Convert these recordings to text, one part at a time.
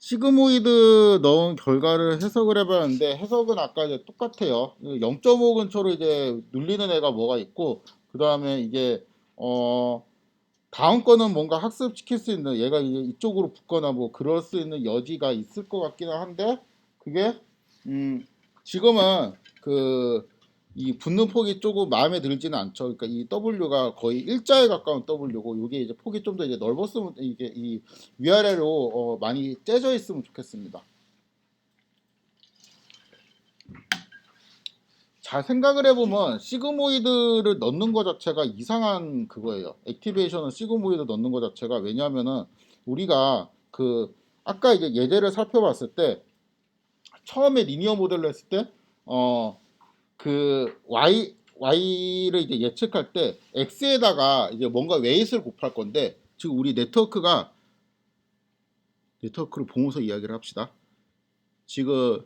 시그모이드 넣은 결과를 해석을 해봤는데 해석은 아까 이제 똑같아요. 0.5 근처로 이제 눌리는 애가 뭐가 있고 그 다음에 이게 다음 거는 뭔가 학습시킬 수 있는 얘가 이제 이쪽으로 붙거나 뭐 그럴 수 있는 여지가 있을 것 같기는 한데 그게 지금은 그 이 붙는 폭이 조금 마음에 들지는 않죠. 그러니까 이 W가 거의 일자에 가까운 W고 이게 이제 폭이 좀 더 이제 넓었으면 이게 이 위아래로 많이 째져 있으면 좋겠습니다. 잘 생각을 해보면 시그모이드를 넣는 것 자체가 이상한 그거예요. 액티베이션은 시그모이드 넣는 것 자체가 왜냐하면은 우리가 그 아까 이제 예제를 살펴봤을 때 처음에 리니어 모델로 했을 때 그 y를 이제 예측할 때 x에다가 이제 뭔가 웨이트를 곱할 건데 지금 우리 네트워크를 보면서 이야기를 합시다. 지금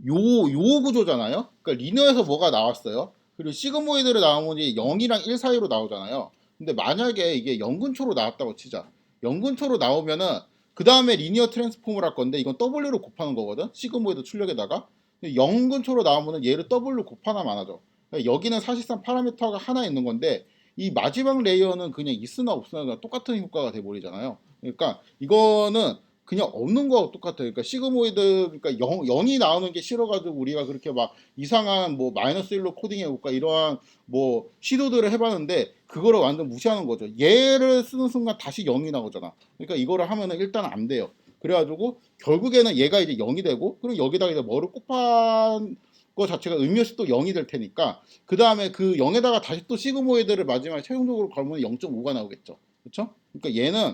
요 구조잖아요. 그러니까 리니어에서 뭐가 나왔어요. 그리고 시그모이드를 나오면 0이랑 1 사이로 나오잖아요. 근데 만약에 이게 0 근초로 나왔다고 치자. 0 근초로 나오면은 그 다음에 리니어 트랜스폼을 할 건데 이건 W로 곱하는 거거든. 시그모이드 출력에다가 0 근초로 나오면은 얘를 W 곱하나 마나죠. 그러니까 여기는 사실상 파라미터가 하나 있는 건데 이 마지막 레이어는 그냥 있으나 없으나 똑같은 효과가 돼버리잖아요. 그러니까 이거는 그냥 없는 거하고 똑같아요. 그러니까 시그모이드 그러니까 0이 나오는 게 싫어가지고 우리가 그렇게 막 이상한 뭐 마이너스 1로 코딩해 볼까 이러한 뭐 시도들을 해봤는데 그거를 완전 무시하는 거죠. 얘를 쓰는 순간 다시 0이 나오잖아. 그러니까 이거를 하면은 일단 안 돼요. 그래가지고 결국에는 얘가 이제 0이 되고 그리고 여기다가 이제 뭐를 곱한 거 자체가 의미 없이 또 0이 될 테니까 그 다음에 그 0에다가 다시 또 시그모이드를 마지막에 최종적으로 걸면 0.5가 나오겠죠. 그렇죠? 그러니까 얘는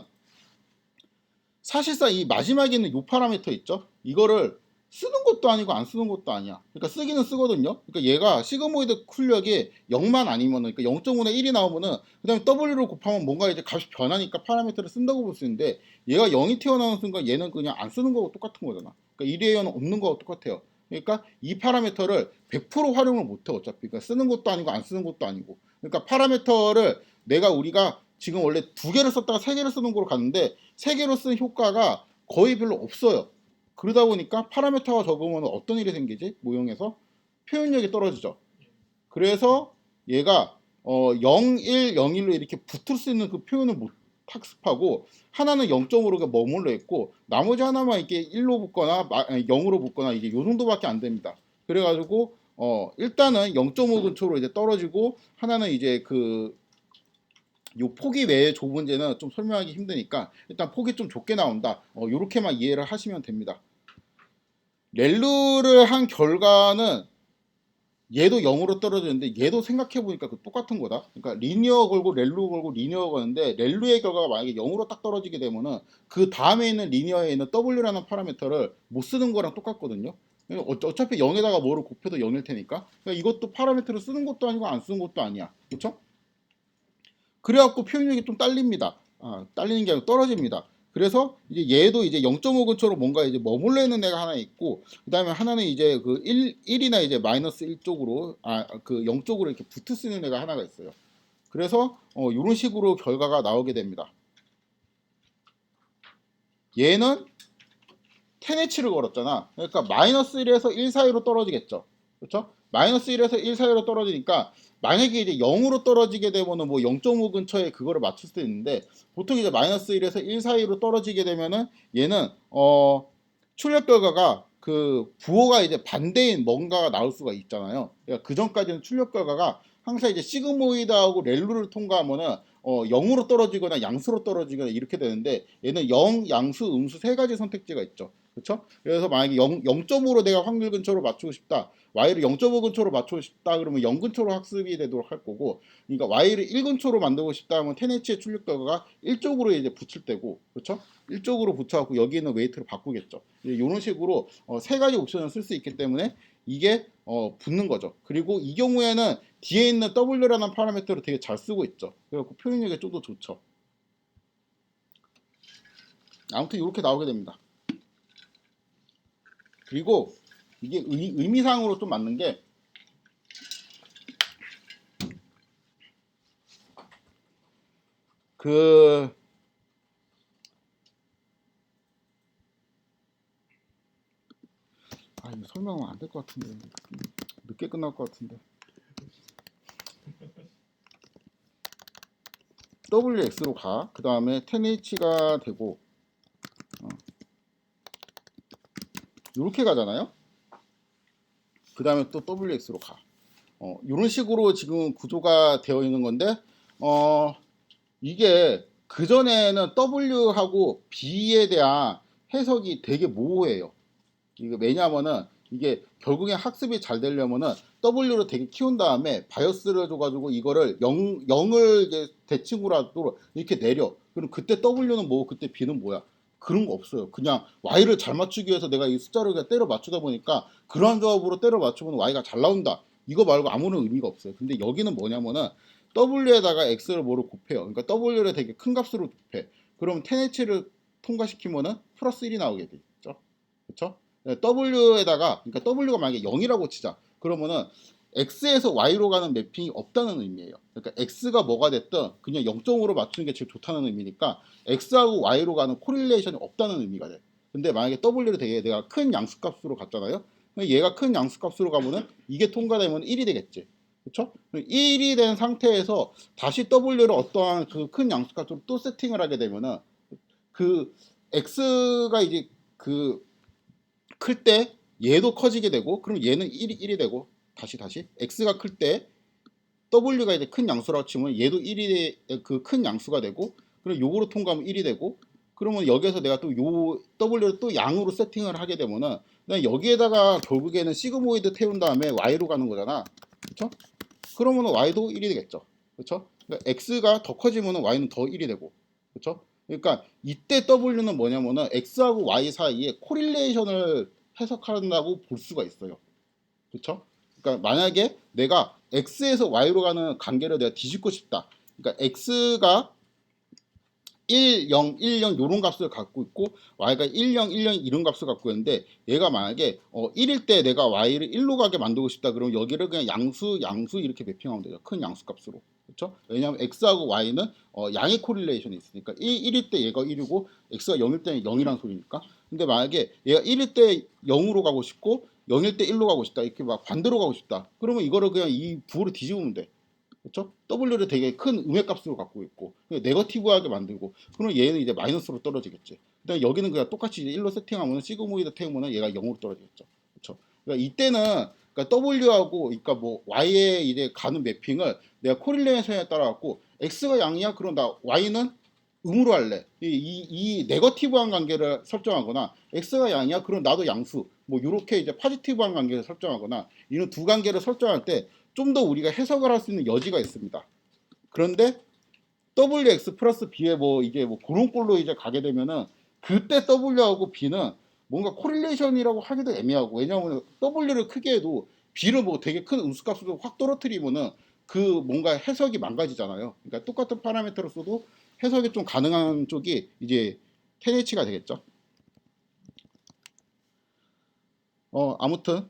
사실상 이 마지막에 있는 요 파라미터 있죠? 이거를 쓰는 것도 아니고 안 쓰는 것도 아니야. 그러니까 쓰기는 쓰거든요. 그러니까 얘가 시그모이드 출력이 0만 아니면은 그러니까 0.5나 1이 나오면은 그다음에 W를 곱하면 뭔가 이제 값이 변하니까 파라미터를 쓴다고 볼 수 있는데 얘가 0이 튀어나오는 순간 얘는 그냥 안 쓰는 거하고 똑같은 거잖아. 그러니까 1레이어는 없는 거하고 똑같아요. 그러니까 이 파라미터를 100% 활용을 못해 어차피. 그러니까 쓰는 것도 아니고 안 쓰는 것도 아니고. 그러니까 파라미터를 우리가 지금 원래 두 개를 썼다가 세 개를 쓰는 걸로 갔는데 세 개로 쓴 효과가 거의 별로 없어요. 그러다 보니까 파라미터가 적으면 어떤 일이 생기지? 모형에서 표현력이 떨어지죠. 그래서 얘가 0, 1, 0, 1로 이렇게 붙을 수 있는 그 표현을 못 학습하고 하나는 0.5로 머물러 있고 나머지 하나만 이렇게 1로 붙거나 0으로 붙거나 이게 요 정도밖에 안 됩니다. 그래가지고 일단은 0.5 근처로 이제 떨어지고 하나는 이제 그 요 폭이 왜 좁은지는 좀 설명하기 힘드니까 일단 폭이 좀 좁게 나온다. 요렇게만 이해를 하시면 됩니다. 렐루를 한 결과는 얘도 0으로 떨어지는데 얘도 생각해보니까 그 똑같은 거다. 그러니까 리니어 걸고 렐루 걸고 리니어 거는데 렐루의 결과가 만약에 0으로 딱 떨어지게 되면은 그 다음에 있는 리니어에 있는 W라는 파라미터를 못 쓰는 거랑 똑같거든요. 어차피 0에다가 뭐를 곱해도 0일 테니까. 그러니까 이것도 파라미터를 쓰는 것도 아니고 안 쓰는 것도 아니야. 그렇죠? 그래갖고 표현력이 좀 딸립니다. 딸리는 게 아니라 떨어집니다. 그래서 이제 얘도 이제 0.5 근처로 뭔가 이제 머물러 있는 애가 하나 있고, 그 다음에 하나는 이제 그 1이나 이제 마이너스 1 쪽으로, 그 0 쪽으로 이렇게 붙을 수 있는 애가 하나가 있어요. 그래서, 이런 식으로 결과가 나오게 됩니다. 얘는 10H를 걸었잖아. 그러니까 마이너스 1에서 1 사이로 떨어지겠죠. 그렇죠? 마이너스 1에서 1 사이로 떨어지니까 만약에 이제 0으로 떨어지게 되면은 뭐 0.5 근처에 그거를 맞출 수도 있는데 보통 이제 마이너스 1에서 1 사이로 떨어지게 되면은 얘는 출력 결과가 그 부호가 이제 반대인 뭔가가 나올 수가 있잖아요. 그러니까 그 전까지는 출력 결과가 항상 이제 시그모이드하고 렐루를 통과하면은 0으로 떨어지거나 양수로 떨어지거나 이렇게 되는데 얘는 0, 양수, 음수 세 가지 선택지가 있죠. 그렇죠? 그래서 만약에 0.5로 내가 확률 근처로 맞추고 싶다. y를 0.5 근처로 맞추고 싶다. 그러면 0 근처로 학습이 되도록 할 거고, 그러니까 y를 1 근처로 만들고 싶다 하면 10H의 출력 결과가 1쪽으로 이제 붙일 때고, 그렇죠? 1쪽으로 붙여갖고 여기 있는 웨이트를 바꾸겠죠. 이런 식으로 세 가지 옵션을 쓸 수 있기 때문에 이게 붙는 거죠. 그리고 이 경우에는 뒤에 있는 W라는 파라미터를 되게 잘 쓰고 있죠. 그래서 표현력이 좀 더 좋죠. 아무튼 이렇게 나오게 됩니다. 그리고 이게 의미상으로 좀 맞는 게 그 이거 설명은 안 될 것 같은데 늦게 끝날 것 같은데. WX로 가. 그 다음에 10H가 되고 이렇게 가잖아요. 그 다음에 또 WX로 가. 이런 식으로 지금 구조가 되어 있는 건데 이게 그전에는 W하고 B에 대한 해석이 되게 모호해요. 이거 왜냐면은 이게 결국엔 학습이 잘 되려면은 W를 되게 키운 다음에 바이어스를 줘가지고 이거를 0을 대칭으로 이렇게 내려. 그럼 그때 W는 뭐고 그때 B는 뭐야? 그런 거 없어요. 그냥 Y를 잘 맞추기 위해서 내가 이 숫자를 그냥 때려 맞추다 보니까 그러한 조합으로 때려 맞추면 Y가 잘 나온다. 이거 말고 아무런 의미가 없어요. 근데 여기는 뭐냐면은 W에다가 X를 뭐로 곱해요. 그러니까 W를 되게 큰 값으로 곱해. 그럼 10H를 통과시키면은 플러스 1이 나오게 되죠. 그렇죠? W에다가 그러니까 W가 만약에 0이라고 치자. 그러면은 X에서 Y로 가는 매핑이 없다는 의미예요. 그러니까 X가 뭐가 됐든 그냥 0점으로 맞추는 게 제일 좋다는 의미니까 X하고 Y로 가는 코릴레이션이 없다는 의미가 돼. 근데 만약에 W를 되게 내가 큰 양수값으로 갔잖아요. 얘가 큰 양수값으로 가면은 이게 통과되면 1이 되겠지. 그렇죠? 1이 된 상태에서 다시 W를 어떠한 그 큰 양수값으로 또 세팅을 하게 되면은 그 X가 이제 그 클 때 얘도 커지게 되고 그럼 얘는 1이 되고 다시 x가 클 때 w가 이제 큰 양수라고 치면 얘도 1이 그 큰 양수가 되고 그럼 요거로 통과하면 1이 되고 그러면 여기에서 내가 또 요 w를 또 양으로 세팅을 하게 되면은 여기에다가 결국에는 시그모이드 태운 다음에 y로 가는 거잖아. 그렇죠? 그러면 y도 1이 되겠죠. 그렇죠? 그러니까 x가 더 커지면 y는 더 1이 되고. 그렇죠? 그러니까 이때 w는 뭐냐면은 x하고 y 사이에 코릴레이션을 해석한다고 볼 수가 있어요. 그렇죠? 그러니까 만약에 내가 x에서 y로 가는 관계를 내가 뒤집고 싶다. 그러니까 x가 1, 0, 1, 0 이런 값을 갖고 있고 y가 1, 0, 1, 0 이런 값을 갖고 있는데 얘가 만약에 1일 때 내가 y를 1로 가게 만들고 싶다. 그러면 여기를 그냥 양수 이렇게 매핑하면 되죠. 큰 양수 값으로. 그렇죠? 왜냐하면 x하고 y는 양의 코릴레이션이 있으니까 1일 때 얘가 1이고 x가 0일 때는 0이라는 소리니까. 근데 만약에 얘가 1일 때 0으로 가고 싶고 0일 때 1로 가고 싶다. 이렇게 막 반대로 가고 싶다. 그러면 이거를 그냥 이 부호를 뒤집으면 돼. 그렇죠? W를 되게 큰 음의 값으로 갖고 있고 네거티브하게 만들고 그러면 얘는 이제 마이너스로 떨어지겠지. 그다음에 여기는 그냥 똑같이 1로 세팅하면 시그모이드 태우면 얘가 0으로 떨어지겠죠. 그렇죠? 그러니까 이때는 그러니까 W하고 그러니까 뭐 Y에 이제 가는 매핑을 내가 코릴레이션에 따라 갖고 X가 양이야 그럼 나 Y는 음으로 할래. 이 네거티브한 관계를 설정하거나 X가 양이야 그럼 나도 양수. 뭐 이렇게 이제 포지티브한 관계를 설정하거나 이런 두 관계를 설정할 때 좀 더 우리가 해석을 할 수 있는 여지가 있습니다. 그런데 WX 플러스 B에 뭐 이게 뭐 그런 꼴로 이제 가게 되면은 그때 W하고 B는 뭔가 코릴레이션이라고 하기도 애매하고 왜냐하면 W를 크게 해도 B를 뭐 되게 큰 음수값으로 확 떨어뜨리면은 그 뭔가 해석이 망가지잖아요. 그러니까 똑같은 파라미터로 써도 해석이 좀 가능한 쪽이 이제 10H가 되겠죠. 아무튼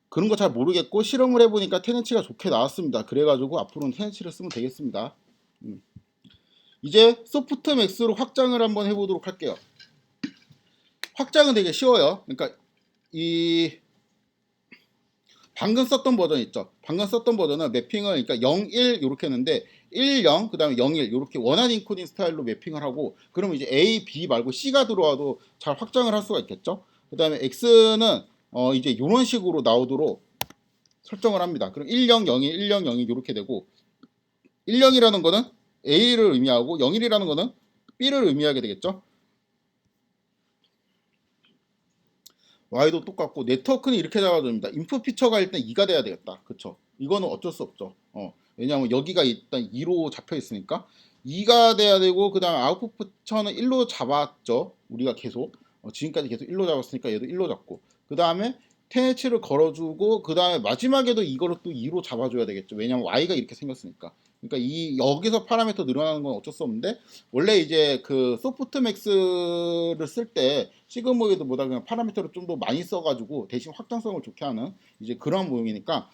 그런 거 잘 모르겠고 실험을 해보니까 10H가 좋게 나왔습니다. 그래가지고 앞으로는 10H를 쓰면 되겠습니다. 이제 소프트맥스로 확장을 한번 해보도록 할게요. 확장은 되게 쉬워요. 그러니까 이 방금 썼던 버전 있죠. 방금 썼던 버전은 매핑을 그러니까 0, 1 이렇게 했는데 1, 0, 그 다음에 0, 1 이렇게 원하는 인코딩 스타일로 매핑을 하고 그러면 이제 A, B 말고 C가 들어와도 잘 확장을 할 수가 있겠죠. 그 다음에 X는 이제 이런 식으로 나오도록 설정을 합니다. 그럼 10, 01, 10, 02 이렇게 되고 10이라는 거는 A를 의미하고 01이라는 거는 B를 의미하게 되겠죠. Y도 똑같고 네트워크는 이렇게 잡아줍니다. 인풋 피처가 일단 2가 돼야 되겠다. 그쵸? 이거는 어쩔 수 없죠. 왜냐하면 여기가 일단 2로 잡혀 있으니까 2가 돼야 되고 그 다음에 아웃풋 피처는 1로 잡았죠. 우리가 계속 지금까지 계속 1로 잡았으니까 얘도 1로 잡고 그 다음에 10H를 걸어주고 그 다음에 마지막에도 이거를 또 2로 잡아줘야 되겠죠. 왜냐하면 Y가 이렇게 생겼으니까. 그러니까 이 여기서 파라미터 늘어나는 건 어쩔 수 없는데 원래 이제 그 소프트맥스를 쓸 때 시그모이드보다 그냥 파라미터를 좀 더 많이 써가지고 대신 확장성을 좋게 하는 이제 그런 모형이니까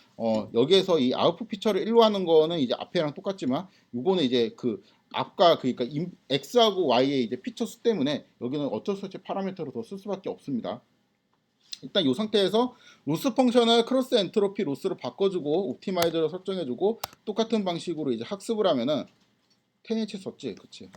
여기에서 이 아웃풋 피처를 1로 하는 거는 이제 앞에랑 똑같지만 요거는 이제 그 앞과 그러니까 x하고 y의 이제 피처 수 때문에 여기는 어쩔 수 없이 파라미터를 더 쓸 수밖에 없습니다. 일단 이 상태에서 로스 펑션을 크로스 엔트로피 로스로 바꿔주고 옵티마이저로 설정해주고 똑같은 방식으로 이제 학습을 하면은 10H 썼지, 그치?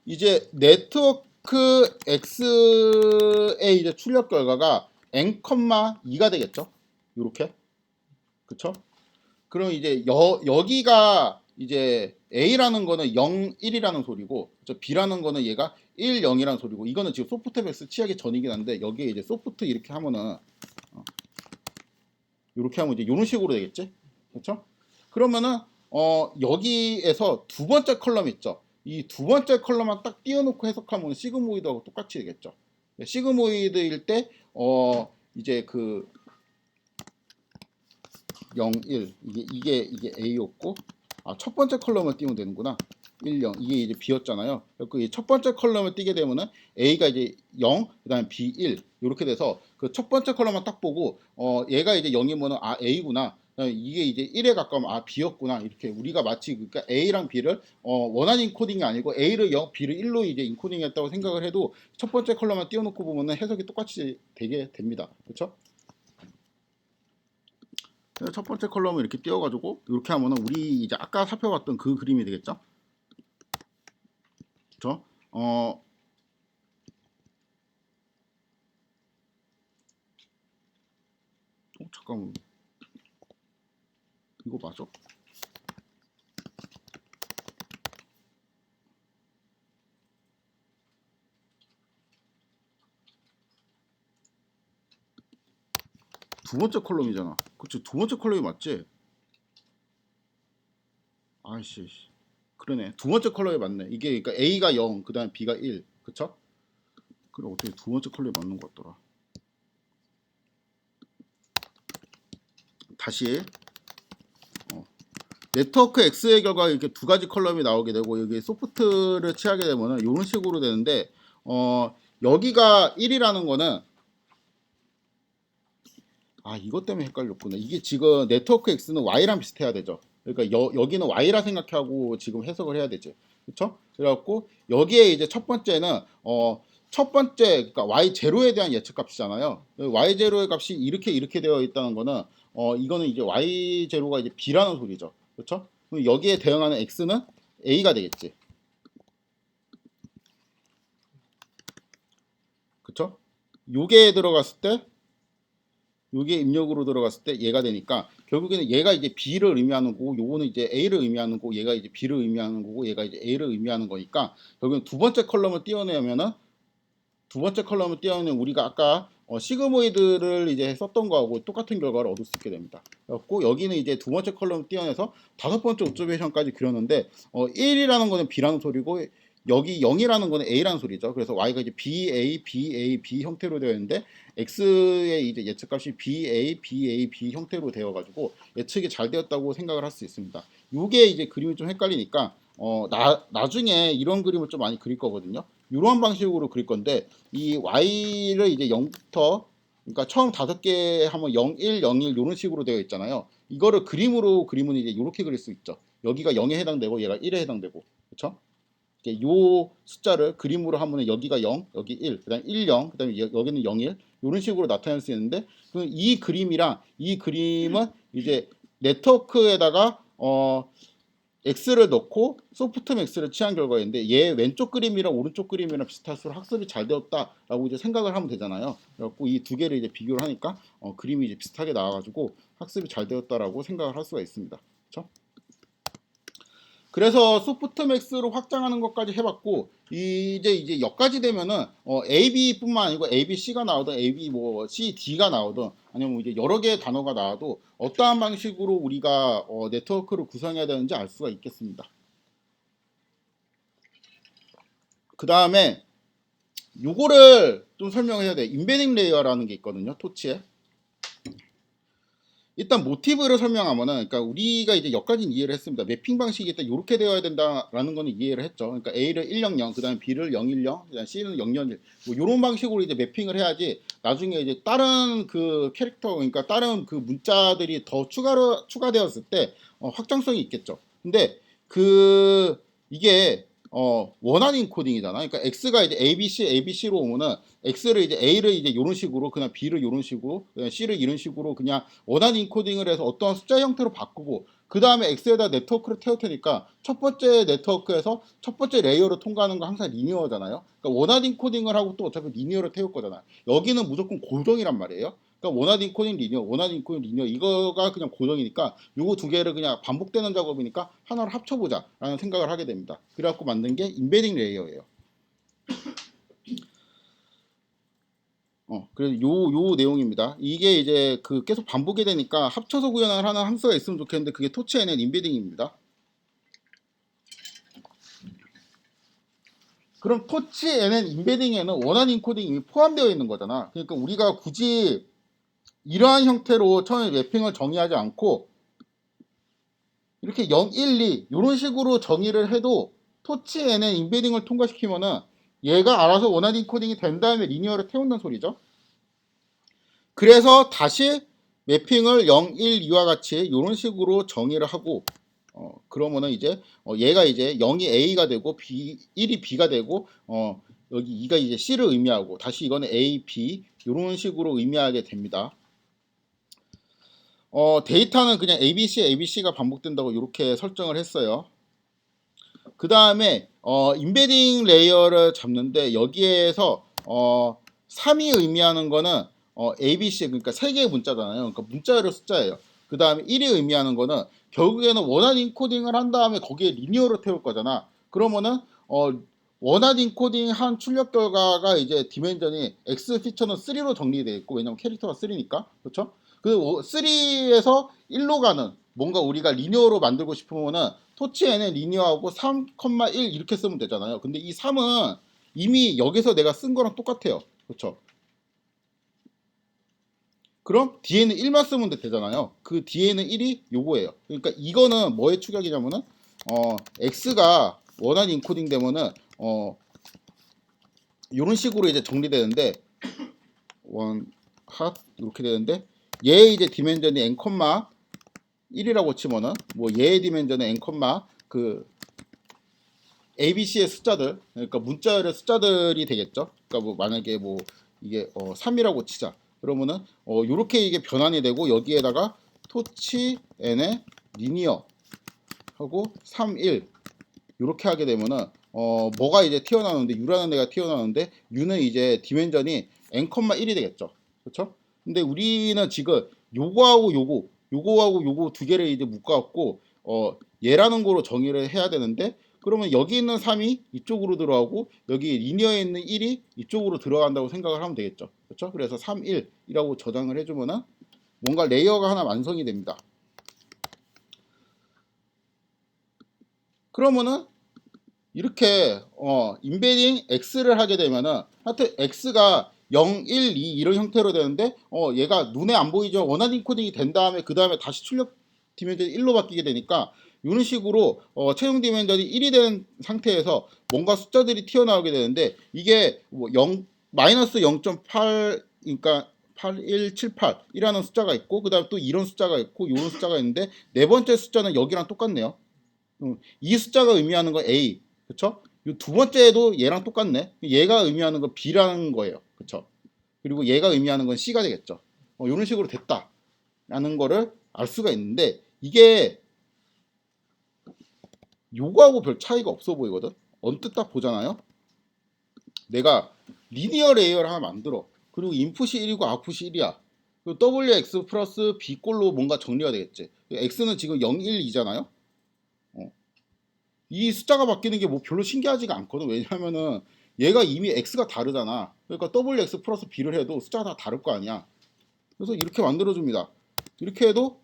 이제 네트워크 X의 이제 출력 결과가 n,2가 되겠죠? 요렇게, 그쵸? 그럼 이제 여기가 이제 A라는 거는 0, 1이라는 소리고, B라는 거는 얘가 1, 0이라는 소리고, 이거는 지금 소프트맥스 취하기 전이긴 한데, 여기에 이제 소프트 이렇게 하면은, 이렇게 하면 이제 이런 식으로 되겠지? 그렇죠? 그러면은, 여기에서 두 번째 컬럼 있죠? 이 두 번째 컬럼만 딱 띄워놓고 해석하면 시그모이드하고 똑같이 되겠죠? 시그모이드일 때, 이제 그, 0, 1 이게 A였고 첫 번째 컬럼을 띄우면 되는구나. 1, 0 이게 이제 B였잖아요. 그 첫 번째 컬럼을 띄게 되면은 A가 이제 0, 그다음에 B 1 이렇게 돼서 그 첫 번째 컬럼만 딱 보고 얘가 이제 0이면은 A구나. 이게 이제 1에 가까우면 B였구나. 이렇게 우리가 마치 그러니까 A랑 B를 원하는 인코딩이 아니고 A를 0, B를 1로 이제 인코딩했다고 생각을 해도 첫 번째 컬럼만 띄워놓고 보면은 해석이 똑같이 되게 됩니다. 그렇죠? 첫 번째 컬럼을 이렇게 띄워가지고 이렇게 하면은 우리 이제 아까 살펴봤던 그 그림이 되겠죠? 그렇죠? 잠깐만, 이거 맞아? 두 번째 컬럼이잖아. 그치? 두 번째 컬럼이 맞지? 아이씨, 그러네. 두 번째 컬럼이 맞네. 이게 그러니까 A가 0, 그 다음에 B가 1, 그쵸? 그래, 어떻게 두 번째 컬럼이 맞는 것 같더라. 다시 네트워크 X의 결과 이렇게 두 가지 컬럼이 나오게 되고 여기 소프트를 취하게 되면은 이런 식으로 되는데 여기가 1이라는 거는 이것 때문에 헷갈렸구나. 이게 지금 네트워크 X는 Y랑 비슷해야 되죠. 그러니까 여기는 Y라 생각하고 지금 해석을 해야 되지. 그렇죠? 그래갖고 여기에 이제 첫 번째는 첫 번째 그러니까 Y0에 대한 예측 값이잖아요. Y0의 값이 이렇게 되어 있다는 거는 이거는 이제 Y0가 이제 B라는 소리죠. 그렇죠? 그럼 여기에 대응하는 X는 A가 되겠지. 그렇죠? 요게 들어갔을 때 요게 입력으로 들어갔을 때 얘가 되니까 결국에는 얘가 이제 B를 의미하는 거고 요거는 이제 A를 의미하는 거고 얘가 이제 B를 의미하는 거고 얘가 이제 A를 의미하는 거니까 결국엔 두 번째 컬럼을 띄워내면은 두 번째 컬럼을 띄워내면 우리가 아까 시그모이드를 이제 썼던 거하고 똑같은 결과를 얻을 수 있게 됩니다. 그래갖고 여기는 이제 두 번째 컬럼을 띄워내서 다섯 번째 옵저베이션까지 그렸는데 1이라는 거는 B라는 소리고 여기 0이라는 거는 A라는 소리죠. 그래서 Y가 이제 BA, BA, B 형태로 되어 있는데 X의 이제 예측값이 BA, BA, B 형태로 되어가지고 예측이 잘 되었다고 생각을 할 수 있습니다. 이게 이제 그림이 좀 헷갈리니까 나중에 이런 그림을 좀 많이 그릴 거거든요. 이러한 방식으로 그릴 건데 이 Y를 이제 0부터 그러니까 처음 다섯 개 하면 0, 1, 0, 1 이런 식으로 되어 있잖아요. 이거를 그림으로 그리면 이제 이렇게 그릴 수 있죠. 여기가 0에 해당되고 얘가 1에 해당되고 그렇죠? 요 숫자를 그림으로 하면 여기가 0, 여기 1, 그다음 1, 0, 그다음에 여기는 0, 1 이런 식으로 나타낼 수 있는데 이 그림이랑 이 그림은 이제 네트워크에다가 X를 넣고 소프트맥스를 취한 결과인데 얘 왼쪽 그림이랑 오른쪽 그림이랑 비슷할수록 학습이 잘 되었다라고 이제 생각을 하면 되잖아요. 그래갖고 이 두 개를 이제 비교를 하니까 그림이 이제 비슷하게 나와가지고 학습이 잘 되었다라고 생각을 할 수가 있습니다. 그렇죠? 그래서 소프트맥스로 확장하는 것까지 해봤고 이제 여기까지 되면은 AB뿐만 아니고 ABC가 나오든 AB 뭐 CD가 나오든 아니면 이제 여러 개의 단어가 나와도 어떠한 방식으로 우리가 네트워크를 구성해야 되는지 알 수가 있겠습니다. 그 다음에 요거를 좀 설명해야 돼. 인베딩 레이어라는 게 있거든요. 토치에. 일단 모티브를 설명하면은 그러니까 우리가 이제 여기까지는 이해를 했습니다. 매핑 방식이 일단 이렇게 되어야 된다라는 거는 이해를 했죠. 그러니까 A를 100, 그다음에 B를 010, 그다음 C는 001. 뭐 이런 방식으로 이제 매핑을 해야지 나중에 이제 다른 그 캐릭터 그러니까 다른 그 문자들이 더 추가되었을 때 확장성이 있겠죠. 근데 그 이게 원한 인코딩이잖아. 그러니까 x가 이제 abc로 오면은 x를 이제 a를 이제 이런 식으로, 그냥 b를 이런 식으로, 그냥 c를 이런 식으로 그냥 원한 인코딩을 해서 어떠한 숫자 형태로 바꾸고, 그 다음에 x에다 네트워크를 태울 테니까 첫 번째 네트워크에서 첫 번째 레이어를 통과하는 거 항상 리니어잖아요. 그러니까 원한 인코딩을 하고 또 어차피 리니어를 태울 거잖아. 여기는 무조건 고정이란 말이에요. 그러니까 원한 인코딩 리니어, 원한 인코딩 리니어, 이거가 그냥 고정이니까 요거 두 개를 그냥 반복되는 작업이니까 하나를 합쳐보자 라는 생각을 하게 됩니다. 그래갖고 만든 게 인베딩 레이어예요. 그래서 요 내용입니다. 이게 이제 그 계속 반복이 되니까 합쳐서 구현을 하는 함수가 있으면 좋겠는데, 그게 토치에는 인베딩입니다. 그럼 토치에는 인베딩에는 원한 인코딩이 이미 포함되어 있는 거잖아. 그러니까 우리가 굳이 이러한 형태로 처음에 맵핑을 정의하지 않고 이렇게 0, 1, 2 이런 식으로 정의를 해도 토치에는 인베딩을 통과시키면은 얘가 알아서 원한 인코딩이 된 다음에 리니어를 태운다는 소리죠. 그래서 다시 매핑을 0, 1, 2와 같이 이런 식으로 정의를 하고, 그러면은 이제 얘가 이제 0이 A가 되고 1이 B가 되고, 여기 2가 이제 C를 의미하고, 다시 이거는 A, B 이런 식으로 의미하게 됩니다. 데이터는 그냥 ABC가 반복된다고 이렇게 설정을 했어요. 그 다음에 인베딩 레이어를 잡는데, 여기에서 3이 의미하는 거는 ABC, 그러니까 세 개의 문자잖아요. 그러니까 문자열의 숫자예요. 그 다음에 1이 의미하는 거는 결국에는 원한 인코딩을 한 다음에 거기에 리니어로 태울 거잖아. 그러면은 원한 인코딩 한 출력 결과가 이제 디멘전이 X 피처는 3로 정리되어 있고, 왜냐면 캐릭터가 3니까. 그렇죠? 그 3에서 1로 가는 뭔가 우리가 리니어로 만들고 싶으면은 토치에는 리니어하고 3,1 이렇게 쓰면 되잖아요. 근데 이 3은 이미 여기서 내가 쓴 거랑 똑같아요. 그렇죠? 그럼 뒤에는 1만 쓰면 되잖아요. 그 뒤에는 1이 요거예요. 그러니까 이거는 뭐의 추격이냐면은 x가 원한 인코딩 되면은 이런 식으로 이제 정리되는데, 원핫 이렇게 되는데, 얘의 이제 디멘전이 n, 1이라고 치면은 뭐 얘의 디멘전은 n, 그 ABC의 숫자들, 그러니까 문자열의 숫자들이 되겠죠. 그러니까 뭐 만약에 뭐 이게 3이라고 치자. 그러면은 요렇게 이게 변환이 되고, 여기에다가 토치 n의 리니어 하고 3, 1 요렇게 하게 되면은 뭐가 이제 튀어나오는데, U라는 애가 튀어나오는데, U는 이제 디멘전이 n, 1이 되겠죠. 그렇죠? 근데 우리는 지금 요거하고 요거 두 개를 이제 묶어갖고 얘라는 거로 정의를 해야 되는데, 그러면 여기 있는 3이 이쪽으로 들어가고 여기 리니어에 있는 1이 이쪽으로 들어간다고 생각을 하면 되겠죠. 그렇죠? 그래서 3, 1이라고 저장을 해주면은 뭔가 레이어가 하나 완성이 됩니다. 그러면은 이렇게 인베딩 x를 하게 되면은 하여튼 x가 0, 1, 2 이런 형태로 되는데, 얘가 눈에 안 보이죠. 원한 인코딩이 된 다음에 그 다음에 다시 출력 디멘전이 1로 바뀌게 되니까 이런 식으로 채용 디멘전이 1이 된 상태에서 뭔가 숫자들이 튀어나오게 되는데, 이게 뭐 0, 마이너스 0.8, 그러니까 8178이라는 숫자가 있고, 그 다음에 또 이런 숫자가 있고 이런 숫자가 있는데, 네 번째 숫자는 여기랑 똑같네요. 이 숫자가 의미하는 건 A, 그쵸? 이 두 번째도 얘랑 똑같네. 얘가 의미하는 건 B라는 거예요, 그쵸? 그리고 얘가 의미하는 건 C가 되겠죠. 이런 식으로 됐다라는 거를 알 수가 있는데, 이게 요거하고 별 차이가 없어 보이거든. 언뜻 딱 보잖아요. 내가 리니어 레이어를 하나 만들어. 그리고 인풋이 1이고 아웃풋이 1이야. 그리고 WX 플러스 B꼴로 뭔가 정리가 되겠지. X는 지금 0, 1, 2잖아요. 이 숫자가 바뀌는 게 뭐 별로 신기하지가 않거든. 왜냐면은 얘가 이미 x가 다르잖아. 그러니까 wx 플러스 b를 해도 숫자가 다 다를 거 아니야. 그래서 이렇게 만들어줍니다. 이렇게 해도,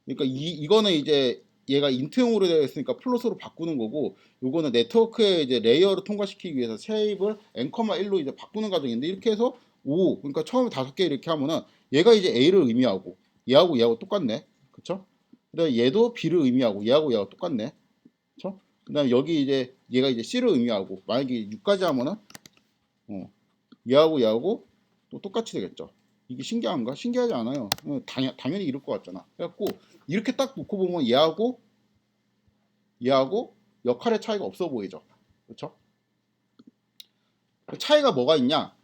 그러니까 이거는 이제 얘가 인트용으로 되어 있으니까 플롯으로 바꾸는 거고, 요거는 네트워크의 이제 레이어를 통과시키기 위해서 쉐입을 n, 1로 이제 바꾸는 과정인데, 이렇게 해서 5, 그러니까 처음에 5개 이렇게 하면은 얘가 이제 a를 의미하고 얘하고 똑같네. 그쵸? 그다음에 얘도 b를 의미하고 얘하고 똑같네. 그쵸? 그 다음에 여기 이제 얘가 이제 C를 의미하고, 만약에 6까지 하면은 얘하고 또 똑같이 되겠죠. 이게 신기한가? 신기하지 않아요. 당연히 이럴 것 같잖아. 그래갖고 이렇게 딱 놓고 보면 얘하고 역할의 차이가 없어 보이죠. 그렇죠? 그 차이가 뭐가 있냐?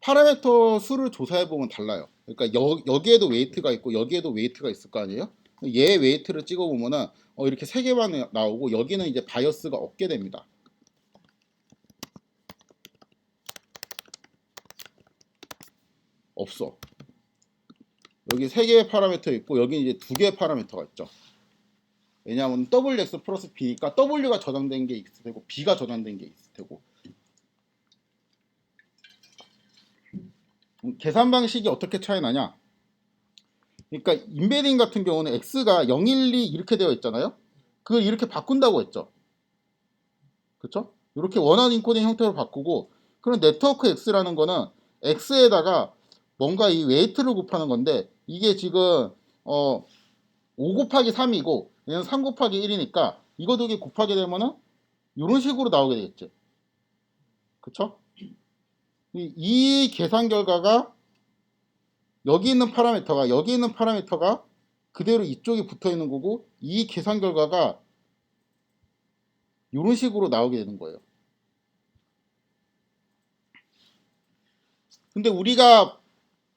파라미터 수를 조사해 보면 달라요. 그러니까 여기에도 웨이트가 있고 여기에도 웨이트가 있을 거 아니에요? 얘 웨이트를 찍어 보면은 이렇게 세 개만 나오고 여기는 이제 바이어스가 없게 됩니다. 없어. 여기 세 개의 파라미터 있고 여기 이제 두 개의 파라미터가 있죠. 왜냐하면 WX 플러스 B니까 W가 저장된 게 있을 테고 B가 저장된 게 있을 테고. 계산 방식이 어떻게 차이 나냐? 그러니까 인베딩 같은 경우는 X가 0, 1, 2 이렇게 되어 있잖아요. 그걸 이렇게 바꾼다고 했죠. 그렇죠? 이렇게 원하는 인코딩 형태로 바꾸고, 그럼 네트워크 X라는 거는 X에다가 뭔가 이 웨이트를 곱하는 건데, 이게 지금 5 곱하기 3이고 얘는 3 곱하기 1이니까 이거 두 개 곱하게 되면은 이런 식으로 나오게 되겠지. 그쵸? 이 계산 결과가 여기 있는 파라미터가 그대로 이쪽에 붙어 있는 거고, 이 계산 결과가 이런 식으로 나오게 되는 거예요. 근데 우리가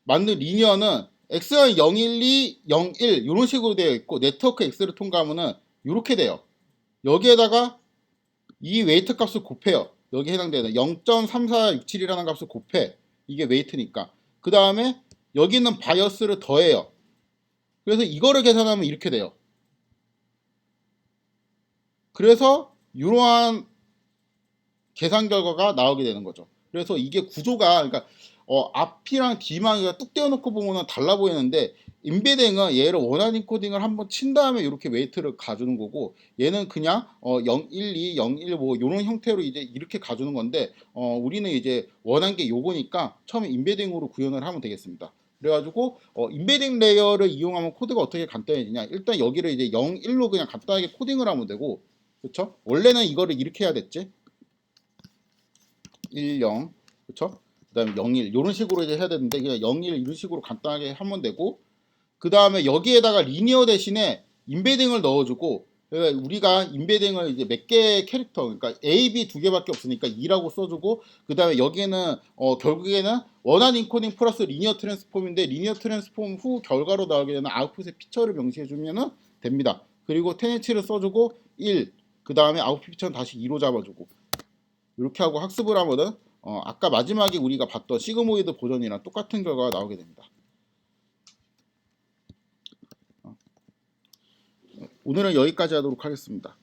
만든 리니어는 x가 0, 1, 2, 0, 1 이런 식으로 되어 있고, 네트워크 x를 통과하면은 이렇게 돼요. 여기에다가 이 웨이트 값을 곱해요. 여기 해당되는 0.3467이라는 값을 곱해. 이게 웨이트니까. 그 다음에 여기 있는 바이어스를 더해요. 그래서 이거를 계산하면 이렇게 돼요. 그래서 이러한 계산 결과가 나오게 되는 거죠. 그래서 이게 구조가, 그러니까 앞이랑 뒤만 뚝 떼어놓고 보면 달라 보이는데, 인베딩은 얘를 원하는 코딩을 한번 친 다음에 이렇게 웨이트를 가주는 거고, 얘는 그냥 0, 1, 2, 0, 1 뭐 이런 형태로 이제 이렇게 가주는 건데, 우리는 이제 원한 게 요거니까 처음에 인베딩으로 구현을 하면 되겠습니다. 그래가지고 인베딩 레이어를 이용하면 코드가 어떻게 간단해지냐? 일단 여기를 이제 0, 1로 그냥 간단하게 코딩을 하면 되고, 그렇죠? 원래는 이거를 이렇게 해야 됐지. 1, 0, 그쵸? 그 다음에 0, 1 이런 식으로 이제 해야 되는데 그냥 0, 1 이런 식으로 간단하게 하면 되고, 그 다음에 여기에다가 리니어 대신에 인베딩을 넣어주고, 그러니까 우리가 인베딩을 이제 몇 개의 캐릭터, 그러니까 A, B 두 개밖에 없으니까 2라고 써주고, 그 다음에 여기에는 결국에는 원한 인코딩 플러스 리니어 트랜스폼인데, 리니어 트랜스폼 후 결과로 나오게 되는 아웃풋의 피처를 명시해주면 됩니다. 그리고 10H를 써주고 1, 그 다음에 아웃풋 피처는 다시 2로 잡아주고, 이렇게 하고 학습을 하면은 아까 마지막에 우리가 봤던 시그모이드 보존이랑 똑같은 결과가 나오게 됩니다. 오늘은 여기까지 하도록 하겠습니다.